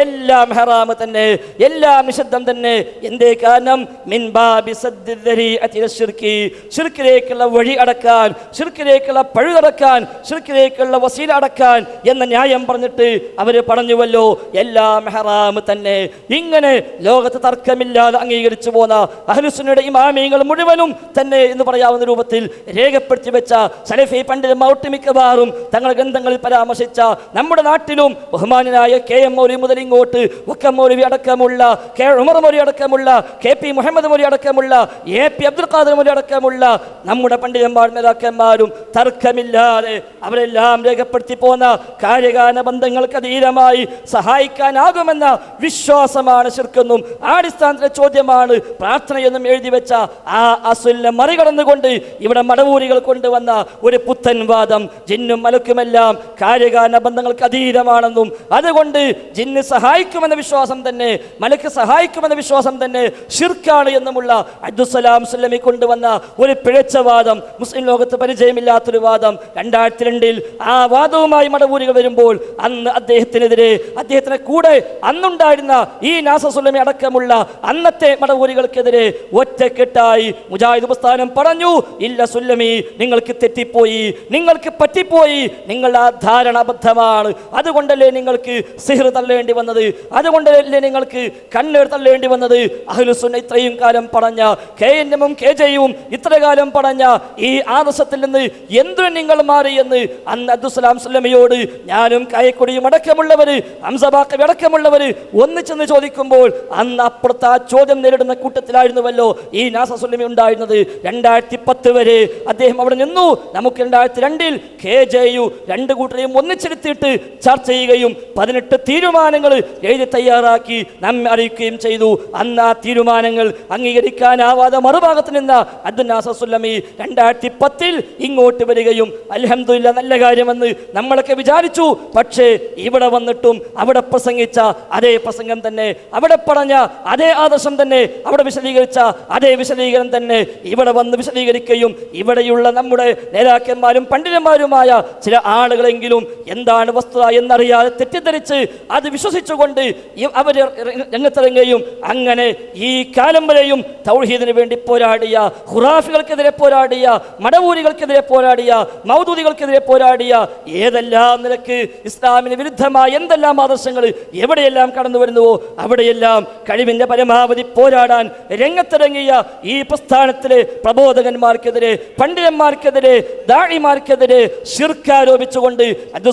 എല്ലാം ഹറാം തന്നെ, എല്ലാം നിഷിദ്ധം തന്നെ. എന്തേ കാരണം? മിൻ ബാബി സദ്ദി ദരീഅതി ലിശ്ശിർകി. ശിർക്കിലേക്കുള്ള വഴി അടക്കാൻ, ശിർക്കിലേക്കുള്ള പഴുതടക്കാൻ, ശിർക്കിലേക്കുള്ള വസീല അടക്കാൻ എന്ന ന്യായം പറഞ്ഞിട്ട് അവർ പറഞ്ഞുവല്ലോ എല്ലാം ഹറാം തന്നെ. ഇങ്ങനെ ലോകത്ത് തർക്കമില്ലാതെ അംഗീകരിച്ചു പോന്ന അഹ്ലുസുന്നയുടെ ഇമാമിയങ്ങൾ മുഴുവനും തന്നെ എന്ന് പറയാവുന്ന രൂപത്തിൽ രേഖപ്പെടുത്തി വെച്ച സലഫി പണ്ഡിതന്മാർ ഒട്ടുമിക്കവാറും തങ്ങളുടെ ഗ്രന്ഥങ്ങളിൽ പരാമർശിച്ച, നമ്മുടെ നാട്ടിലും ബഹുമാനായ KM മൗലവി മുതൽ ഇങ്ങോട്ട് വക്കം മൗലവി അടക്കമുള്ള, K ഉമർ മൗലവി അടക്കമുള്ള, KP മുഹമ്മദ് മൗലവി അടക്കമുള്ള, AP അബ്ദുൽ ഖാദർ മൗലവി അടക്കമുള്ള നമ്മുടെ പണ്ഡിതന്മാർ നേതാക്കന്മാരും തർക്കമില്ലാതെ അവരെല്ലാം രേഖപ്പെടുത്തി പോന്ന കാര്യകാല ബന്ധങ്ങൾക്ക് അതീതമായി സഹായിക്കാനാകുമെന്ന വിശ്വാസമാണ് ശിർക്കെന്നും ആ അടിസ്ഥാനത്തിലെ ചോദ്യമാണ് പ്രാർത്ഥനയെന്നും എഴുതി വെച്ച ആ അസുലിനെ മറികടന്നുകൊണ്ട് ഇവിടെ മടവൂരികൾ കൊണ്ടുവന്ന ഒരു പുത്തൻ വാദം ജിന്നും മലക്കുമെല്ലാം കാര്യകാല ബന്ധങ്ങൾക്ക് അതീതമാണെന്നും അതുകൊണ്ട് ജിന്ന് സഹായിക്കുമെന്ന വിശ്വാസം തന്നെ, മലക്ക് സഹായിക്കുമെന്ന വിശ്വാസം തന്നെ ശിർക്കാണ് എന്നുമുള്ള അബ്ദുസ്സലാം സുല്ലമി കൊണ്ടുവന്ന ഒരു പിഴച്ച വാദം, മുസ്ലിം ലോകത്ത് പരിചയമില്ലാത്തൊരു വാദം. 2002 ആ വാദവുമായി മടവൂരികൾ വരുമ്പോൾ അന്ന് അദ്ദേഹത്തിനെതിരെ, അദ്ദേഹത്തിന് കൂടെ അന്നുണ്ടായിരുന്ന ഈ നാസർ സുല്ലമി അടക്കമുള്ള അന്നത്തെ മടവൂരികൾക്കെതിരെ ഒറ്റക്കെട്ടായി മുജാഹിദ് പ്രസ്ഥാനം പറഞ്ഞു, ഇല്ല സുല്ലമി, നിങ്ങൾക്ക് തെറ്റിപ്പോയി, നിങ്ങൾക്ക് പറ്റിപ്പോയി, നിങ്ങൾ ആ ധാരണ അബദ്ധമാണ്. അതുകൊണ്ടല്ലേ നിങ്ങൾക്ക് സിഹ്ർ തള്ളേണ്ടി വന്നത്, അതുകൊണ്ടല്ലേ നിങ്ങൾക്ക് കണ്ണീർ തള്ളേണ്ടി വന്നത്. അഹ്ലുസുന്ന ഇത്രയും കാലം പറഞ്ഞ, KNM-ഉം KJ-യും ഇത്ര കാലം പറഞ്ഞ ഈ ആദർശത്തിൽ നിന്ന് എന്തിനു നിങ്ങൾ മാറി എന്ന് അന്ന് അബ്ദുസ്സലാം സുല്ലമിയോട് ഞാനും കായക്കൊടിയും അടക്കമുള്ളവര്, ഹംസബാക്കവി അടക്കമുള്ളവര് ഒന്നിച്ചെന്ന് ചോദിക്കുമ്പോൾ അന്ന് അപ്പുറത്ത് ആ ചോദ്യം നേരിടുന്ന കൂട്ടത്തിലായിരുന്നുവല്ലോ ഈ നാസർ സുല്ലമി ഉണ്ടായിരുന്നത്. 2010 വരെ അദ്ദേഹം അവിടെ നിന്നു. നമുക്ക് 2002 KJ-യും രണ്ട് കൂട്ടരെയും ഒന്നിച്ചെടുത്തിട്ട് ചർച്ച ചെയ്യുകയും 18 തീരുമാനങ്ങൾ എഴുതി തയ്യാറാക്കി നമ്മെ അറിയിക്കുകയും ചെയ്തു. അന്ന് ആ തീരുമാനങ്ങൾ അംഗീകരിക്കാനാവാതെ മറുഭാഗത്ത് നിന്ന അബ്ദുൽ നാസർ സുല്ലമി 2010 ഇങ്ങോട്ട് വരികയും അൽഹംദുലില്ലാ നല്ല കാര്യമെന്ന് നമ്മളൊക്കെ വിചാരിച്ചു. പക്ഷേ ഇവിടെ വന്നിട്ടും അവിടെ പ്രസംഗിച്ച അതേ പ്രസംഗം തന്നെ, അവിടെ പറഞ്ഞ അതേ ആദർശം തന്നെ, അവിടെ വിശദീകരിച്ച അതേ വിശദീകരണം തന്നെ ഇവിടെ വന്ന് വിശദീകരിക്കുകയും ഇവിടെയുള്ള നമ്മുടെ നേതാക്കന്മാരും പണ്ഡിതന്മാരുമായ ചില ആളുകളെങ്കിലും എന്താണ് വസ്തുത എന്നറിയാതെ തെറ്റിദ്ധരിച്ച് അത് വിശ്വസിച്ചുകൊണ്ട് അവർ രംഗത്തിറങ്ങുകയും അങ്ങനെ ഈ കാലം വരെയും തൗഹീദിന് വേണ്ടി പോരാടിയ, ഖുറാഫികൾക്കെതിരെ പോരാടിയ, മടവൂരികൾക്കെതിരെ പോരാടിയ, മൗദൂദികൾക്കെതിരെ പോരാടിയ, ഏതെല്ലാം നിലക്ക് ഇസ്ലാമിന് വിരുദ്ധമായ എന്തെല്ലാം ആദർശങ്ങൾ എവിടെയെല്ലാം കടന്നു വരുന്നുവോ അവിടെയെല്ലാം കഴിവിന്റെ പരമാവധി പോരാടാൻ രംഗത്തിറങ്ങിയ ഈ പ്രസ്ഥാനത്തിലെ പ്രബോധകന്മാർക്കെതിരെ, പണ്ഡിതന്മാർക്കെതിരെ, ദാഇമാർക്കെതിരെ ശിർക്ക് ആരോപിച്ചുകൊണ്ട്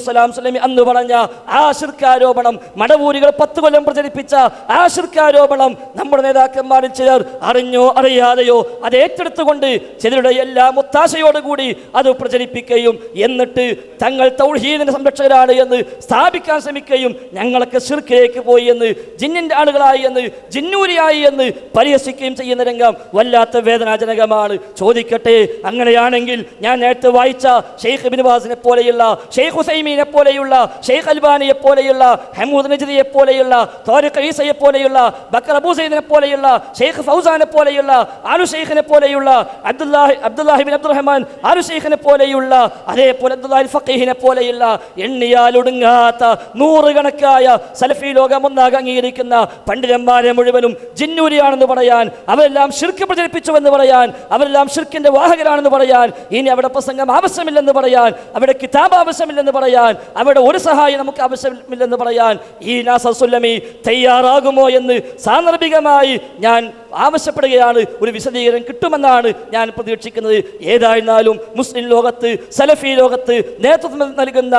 സലാം സ്വലമി അന്ന് പറഞ്ഞ ആ ശിർക്കാരോപണം, മടവൂരികൾ 10 കൊല്ലം പ്രചരിപ്പിച്ച ആ ശിർക്കാരോപണം നമ്മുടെ നേതാക്കന്മാരിൽ ചിലർ അറിഞ്ഞോ അറിയാതെയോ അത് ഏറ്റെടുത്തുകൊണ്ട് ചിലരുടെ എല്ലാം ഒത്താശയോടുകൂടി അത് പ്രചരിപ്പിക്കുകയും എന്നിട്ട് തങ്ങൾ തൗഹീദിന്റെ സംരക്ഷകരാണ് എന്ന് സ്ഥാപിക്കാൻ ശ്രമിക്കുകയും ഞങ്ങളൊക്കെ ശിർക്കിലേക്ക് പോയി എന്ന്, ജിന്നിന്റെ ആളുകളായി എന്ന്, ജിന്നൂരിയായി എന്ന് പരിഹസിക്കുകയും ചെയ്യുന്ന രംഗം വല്ലാത്ത വേദനാജനകമാണ്. ചോദിക്കട്ടെ, അങ്ങനെയാണെങ്കിൽ ഞാൻ നേരത്തെ വായിച്ച ഷെയ്ഖ് ഇബ്നു ബാസിനെ പോലെയുള്ള, ഷെയ്ഖ് ഹുസൈമീനെ പോലെയുള്ള, ഷെയ്ഖ് അൽബാനിയെ പോലെയുള്ള, ഹമൂദ് നജ്ദിയെ പോലെയുള്ള, താരിഖ് ഈസയെ പോലെയുള്ള, ബക്കർ അബൂ സൈദിനെ പോലെയുള്ള, ഷെയ്ഖ് ഫൗസാനെ പോലെയുള്ള, ആലു ഷെയ്ഖിനെ പോലെയുള്ള, അബ്ദുല്ലാഹി ബിൻ അബ്ദുറഹ്മാൻ ആലു ഷെയ്ഖിനെ പോലെയുള്ള, അതേപോലെ അബ്ദുല്ലാഹി ഫഖീഹിനെ പോലെയുള്ള എണ്ണിയാലൊടുങ്ങാത്ത നൂറുകണക്കായ സലഫി ലോകം ഒന്നാകെ അംഗീകരിക്കുന്ന പണ്ഡിതന്മാരെ മുഴുവനും ജിന്നൂരിയാണെന്ന് പറയാൻ, അവരെല്ലാം ശിർക്ക് പ്രചരിപ്പിച്ചുവെന്ന് പറയാൻ, അവരെല്ലാം ശിർക്കിന്റെ വാഹകരാണെന്ന് പറയാൻ, ഇനി അവിടെ പ്രസംഗം ആവശ്യമില്ലെന്ന് പറയാൻ, അവിടെ കിതാബ് ആവശ്യമില്ലെന്ന് പറയാൻ, അവിടെ ഒരു സഹായം നമുക്ക് ആവശ്യമില്ലെന്ന് പറയാൻ ഈ നാസർ സുല്ലമി തയ്യാറാകുമോ എന്ന് സാന്ദർഭികമായി ഞാൻ ആവശ്യപ്പെടുകയാണ്. ഒരു വിശദീകരണം കിട്ടുമെന്നാണ് ഞാൻ പ്രതീക്ഷിക്കുന്നത്. ഏതായിരുന്നാലും മുസ്ലിം ലോകത്ത്, സലഫി ലോകത്ത് നേതൃത്വം നൽകുന്ന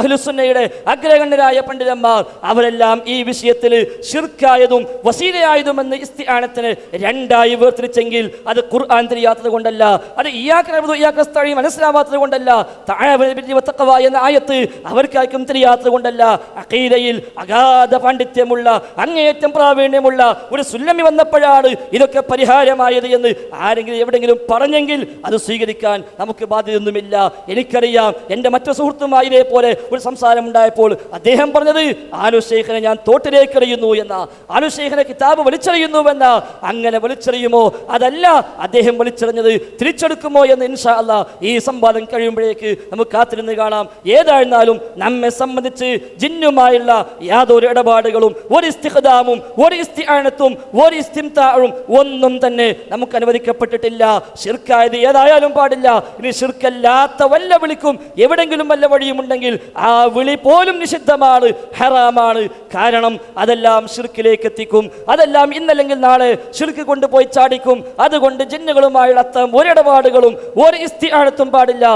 അഹ്ലുസുന്നയുടെ അഗ്രഗണ്യരായ പണ്ഡിതന്മാർ അവരെല്ലാം ഈ വിഷയത്തിൽ ശിർക്കായതും വസീലയായതുമെന്ന് ഇസ്തിആനത്തിന് രണ്ടായി വേർതിരിച്ചെങ്കിൽ അത് ഖുർആൻ തിരിയാത്തത് കൊണ്ടല്ല, അത് ഇയ്യാക നഅ്ബുദു വ ഇയ്യാക നസ്തഈൻ മനസ്സിലാവാത്തത് കൊണ്ടല്ല, തഅവനു ബിൽ വത്തഖ്വ എന്ന ആയത്ത് അവർക്കാർക്കും തിരിയാത്തത് കൊണ്ടല്ല. അഖീദയിൽ അഗാധ പാണ്ഡിത്യമുള്ള, അങ്ങേയറ്റം പ്രാവീണ്യമുള്ള ഒരു സുല്ലമി വന്നപ്പോഴാണ് ഇതൊക്കെ പരിഹാരമായത് എന്ന് ആരെങ്കിലും എവിടെയെങ്കിലും പറഞ്ഞെങ്കിൽ അത് സ്വീകരിക്കാൻ നമുക്ക് ബാധ്യതയൊന്നുമില്ല. എനിക്കറിയാം, എൻ്റെ മറ്റു സുഹൃത്തുമായി ഇതേപോലെ ഒരു സംസാരം ഉണ്ടായപ്പോൾ അദ്ദേഹം പറഞ്ഞത് ആലു ശൈഖിനെ ഞാൻ തോട്ടിലേക്ക് എറിയുന്നു എന്ന, ആലു ശൈഖിനെ കിതാബ് വലിച്ചെറിയുന്നുവെന്ന. അങ്ങനെ വലിച്ചെറിയുമോ? അതല്ല, അദ്ദേഹം വലിച്ചെറിഞ്ഞത് തിരിച്ചെടുക്കുമോ എന്ന് ഇൻഷാ അല്ലാഹ് ഈ സംവാദം കഴിയുമ്പോഴേക്ക് നമുക്ക് കാത്തിരുന്ന് കാണാം. ഏതായിരുന്നാലും നമ്മെ സംബന്ധിച്ച് ജിന്നുമായുള്ള യാതൊരു ഇടപാടുകളും, ഒരു ഇസ്തിഖ്ദാമും, ഒരു ഇസ്തിആനത്തും, ഒരു ഇസ്തിംതാഉം ഒന്നും തന്നെ നമുക്ക് അനുവദിക്കപ്പെട്ടിട്ടില്ല. ശിർക്കായത് ഏതായാലും പാടില്ല. ഇനി ശിർക്കല്ലാത്ത വല്ല വിളിക്കും എവിടെങ്കിലും വല്ല വഴിയുമുണ്ടെങ്കിൽ ആ വിളി പോലും നിഷിദ്ധമാണ്, ഹറാമാണ്. കാരണം അതെല്ലാം ശിർക്കിലേക്ക് എത്തിക്കും. അതെല്ലാം ഇന്നല്ലെങ്കിൽ നാളെ ശിർക്ക് കൊണ്ടുപോയി ചാടിക്കും. അതുകൊണ്ട് ജിന്നുകളുമായുള്ള അത്തരം ഒരിടപാടുകളും ഒരു ഇസ്തിആനത്തും പാടില്ല.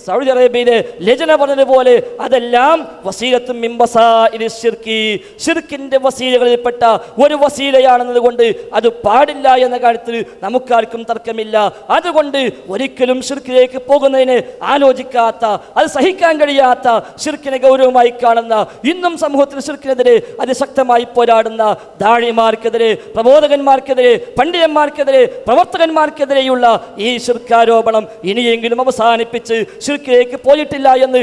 സൗദി അറേബ്യയിലെ ലജന പറഞ്ഞതുപോലെ അതെല്ലാം വസീലത്തും മിൻ വസാഇലി ശിർക്കി, ശിർക്കിന്റെ വസീലകളിൽപ്പെട്ട ഒരു വസീലയാണെന്നത് കൊണ്ട് അത് പാടില്ല എന്ന കാര്യത്തിൽ നമുക്കാർക്കും തർക്കമില്ല. അതുകൊണ്ട് ഒരിക്കലും ശിർക്കിലേക്ക് പോകുന്നതിന് ആലോചിക്കാത്ത, അത് സഹിക്കാൻ കഴിയാത്ത, ശിർക്കിനെ ഗൗരവമായി കാണുന്ന, ഇന്നും സമൂഹത്തിൽ ശിർക്കിനെതിരെ അതിശക്തമായി പോരാടുന്ന ദാഴിമാർക്കെതിരെ, പ്രബോധകന്മാർക്കെതിരെ, പണ്ഡിതന്മാർക്കെതിരെ, പ്രവർത്തകന്മാർക്കെതിരെയുള്ള ഈ ശിർക്കാരോപണം ഇനിയെങ്കിലും അവസാനിപ്പിച്ച് ശിർക്കിലേക്ക് പോയിട്ടില്ല എന്ന്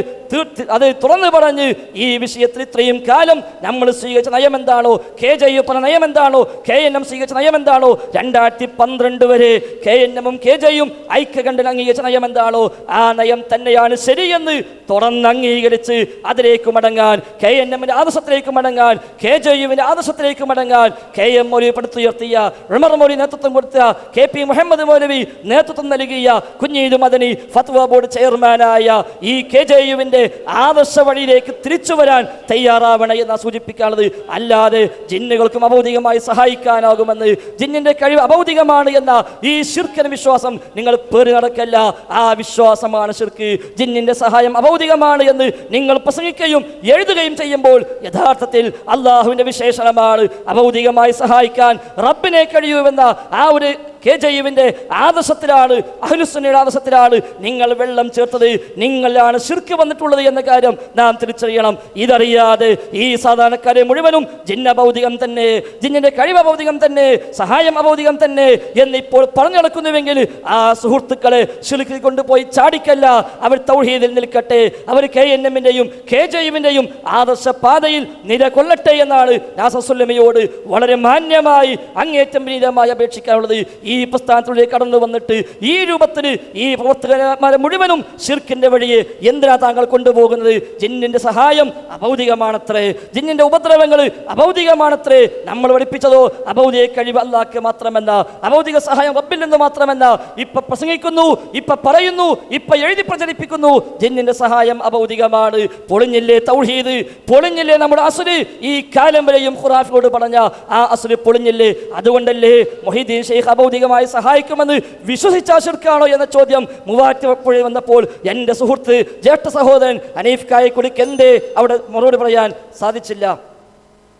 അത് തുറന്നു പറഞ്ഞ് ഈ വിഷയത്തിൽ ഇത്രയും കാലം നമ്മൾ സ്വീകരിച്ച നയമെന്താണോ, KJU പറഞ്ഞ നയമെന്താണോ, KNM സ്വീകരിച്ച നയമെന്താണോ, 2012 വരെ KNM-ഉം KJU-യും ഐക്യകണ്ഠൻ അംഗീകരിച്ച നയമെന്താണോ ആ നയം തന്നെയാണ് ശരിയെന്ന് തുറന്ന് അംഗീകരിച്ച് അതിലേക്ക് മടങ്ങാൻ, KNM-ന്റെ ആദർശത്തിലേക്ക് മടങ്ങാൻ, KJU-വിന്റെ ആദർശത്തിലേക്ക് മടങ്ങാൻ, KM മൗലവി പടുത്തുയർത്തിയ, ഉമർ മൗലവി നേതൃത്വം കൊടുത്ത, KP മുഹമ്മദ് മൗലവി നേതൃത്വം നൽകിയ, കുഞ്ഞീദ് മദനി ഫത്വ ബോർഡ് ചെയർമാനായ ഈ KJU-വിന്റെ ആദർശ വഴിയിലേക്ക് തിരിച്ചു വരാൻ തയ്യാറാവണം എന്ന് സൂചിപ്പിക്കാനുള്ളത്. അല്ലാതെ ജിന്നുകൾക്കും അഭൗതികമായി സഹായിക്കാനാകുമെന്ന്, ജിന്നിന്റെ കഴിവ് അഭൗതികമാണ് എന്ന ഈ ശിർക്കിന്റെ വിശ്വാസം നിങ്ങൾ പേറി നടക്കല്ല. ആ വിശ്വാസമാണ് ശിർക്ക്. ജിന്നിന്റെ സഹായം അഭൗതികമാണ് എന്ന് നിങ്ങൾ പ്രസംഗിക്കുകയും എഴുതുകയും ചെയ്യുമ്പോൾ യഥാർത്ഥത്തിൽ അള്ളാഹുവിന്റെ വിശേഷണമാണ് അഭൗതികമായി സഹായിക്കാൻ റബ്ബിനെ കഴിയുമെന്ന ആ ഒരു KJU-വിന്റെ ആദർശത്തിലാണ്, അഹ്ലുസുന്നയുടെ ആദർശത്തിലാണ് നിങ്ങൾ വെള്ളം ചേർത്തത്. നിങ്ങളാണ് ശിർക്ക് വന്നിട്ടുള്ളത് എന്ന കാര്യം നാം തിരിച്ചറിയണം. ഇതറിയാതെ ഈ സാധാരണക്കാരെ മുഴുവനും ജിന്ന ഭൗതികം തന്നെ, ജിന്നിന്റെ കഴിവ് അഭൗതികം തന്നെ, സഹായം അഭൗതികം തന്നെ എന്നിപ്പോൾ പറഞ്ഞു നടക്കുന്നുവെങ്കിൽ ആ സുഹൃത്തുക്കളെ ശിർക്കിൽ കൊണ്ടുപോയി ചാടിക്കല്ല. അവർ തൗഹീദിൽ നിൽക്കട്ടെ, അവർ KNM-ന്റെയും KJU-വിന്റെയും ആദർശ പാതയിൽ നിലകൊള്ളട്ടെ എന്നാണ് നാസർ സുല്ലമിയോട് വളരെ മാന്യമായി അങ്ങേറ്റം വിനീതമായി അപേക്ഷിക്കാനുള്ളത്. ഈ പ്രസ്ഥാനത്തിലേക്ക് കടന്നു വന്നിട്ട് ഈ രൂപത്തിൽ ഈ പ്രവർത്തകന്മാരെ മുഴുവനും ശിർക്കിന്റെ വഴിയെ എന്തിനാ താങ്കൾ കൊണ്ടുപോകുന്നത്? ജിന്നിന്റെ സഹായം അഭൗതികമാണത്രേ, ജിന്നിന്റെ ഉപദ്രവങ്ങൾ അഭൗതികമാണത്രേ. നമ്മൾ പഠിപ്പിച്ചതോ അഭൗതിക കഴിവ് അല്ലാഹ്ക്ക് മാത്രമെന്ന, അഭൗതിക സഹായം റബ്ബിൽ നിന്ന് മാത്രമെന്ന. ഇപ്പൊ പ്രസംഗിക്കുന്നു, ഇപ്പൊ പറയുന്നു, ഇപ്പൊ എഴുതി പ്രചരിപ്പിക്കുന്നു ജിന്നിന്റെ സഹായം അഭൗതികമാണ്. പൊളിഞ്ഞില്ലേ തൗഹീദ്? പൊളിഞ്ഞില്ലേ നമ്മുടെ അസ്ല്? ഈ കാലം വരെയും ഖുറാഫിനോട് പറഞ്ഞ ആ അസ്ല് പൊളിഞ്ഞില്ലേ? അതുകൊണ്ടല്ലേ മൊഹീദ്ദീൻ ശൈഖ് അഭൗതിക സാമ്പത്തികമായി സഹായിക്കുമെന്ന് വിശ്വസിച്ച ഷിർക്കാണോ എന്ന ചോദ്യം മൂവാറ്റുപുഴയിൽ വന്നപ്പോൾ എൻ്റെ സുഹൃത്ത് ജ്യേഷ്ഠ സഹോദരൻ ഹനീഫ് കായക്കുടിക്ക് എന്തേ അവിടെ മറുപടി പറയാൻ സാധിച്ചില്ല?